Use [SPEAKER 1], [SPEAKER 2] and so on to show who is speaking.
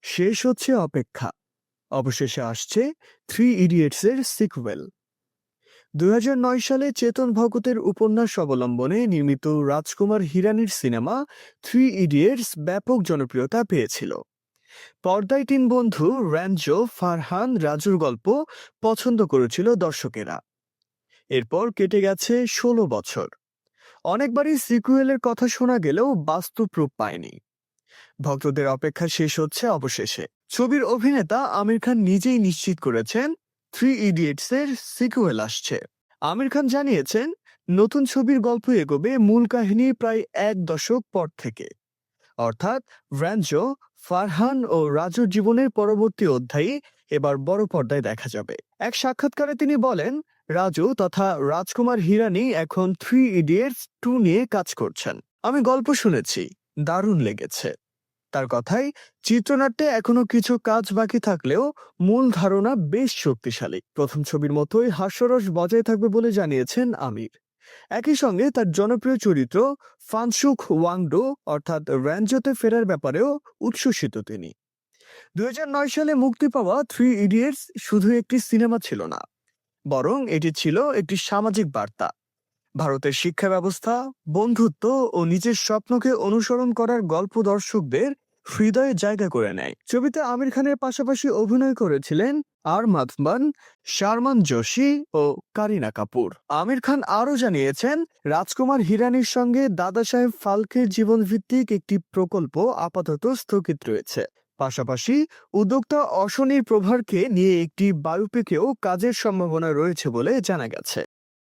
[SPEAKER 1] শেষ হচ্ছে অপেক্ষা, অবশেষে আসছে থ্রি ইডিয়টসের সিকুয়েল। ২০০৯ সালে চেতন ভগতের উপন্যাস অবলম্বনে নির্মিত রাজকুমার হিরানির সিনেমা থ্রি ইডিয়টস ব্যাপক জনপ্রিয়তা পেয়েছিল। পর্দায় তিন বন্ধু র্যাঞ্জো, ফারহান, রাজুর গল্প পছন্দ করেছিল দর্শকেরা। এরপর কেটে গেছে ১৬ বছর। অনেকবারই সিকুয়েলের কথা শোনা গেলেও বাস্তব রূপ পায়নি। ভক্তদের অপেক্ষা শেষ হচ্ছে অবশেষে। ছবির অভিনেতা আমির খান নিজেই নিশ্চিত করেছেন থ্রি ইডিয়টস এর সিকুয়েল আসছে। আমির খান জানিয়েছেন, নতুন ছবির গল্প এগোবে মূল কাহিনী প্রায় ১ দশক পর থেকে, অর্থাৎ র্যাঞ্জো, ফারহান ও রাজুর জীবনের পরবর্তী অধ্যায়ই এবার বড় পর্দায় দেখা যাবে। এক সাক্ষাৎকারে তিনি বলেন, রাজু তথা রাজকুমার হিরানি এখন থ্রি ইডিয়টস 2 নিয়ে কাজ করছেন। আমি গল্প শুনেছি, দারুণ লেগেছে। তার কথায়, চিত্রনাট্যে এখনো কিছু কাজ বাকি থাকলেও মূল ধারণা বেশ শক্তিশালী। প্রথম ছবির মতোই হাস্যরস বজায় থাকবে বলে জানিয়েছেন আমির। একই সঙ্গে তার জনপ্রিয় চরিত্র ফানসুক ওয়াংডো অর্থাৎ র্যাঞ্জোতে ফেরার ব্যাপারেও উচ্ছ্বসিত তিনি। ২০০৯ সালে মুক্তি পাওয়া থ্রি ইডিয়টস শুধু একটি সিনেমা ছিল না, বরং এটি ছিল একটি সামাজিক বার্তা। ভারতের শিক্ষা ব্যবস্থা, বন্ধুত্ব ও নিজের স্বপ্নকে অনুসরণ করার গল্প দর্শকদের হৃদয়ে জায়গা করে নেয়। ছবিতে আমির খানের পাশাপাশি অভিনয় করেছিলেন আর মাধবন, শারমান জোশী ও কারিনা কাপুর। আমির খান আরও জানিয়েছেন, রাজকুমার হিরানির সঙ্গে দাদা সাহেব ফালকের জীবনভিত্তিক একটি প্রকল্প আপাতত স্থগিত রয়েছে। পাশাপাশি উদ্যোক্তা অশনির প্রভারকে নিয়ে একটি বায়োপিকেও কাজের সম্ভাবনা রয়েছে বলে জানা গেছে।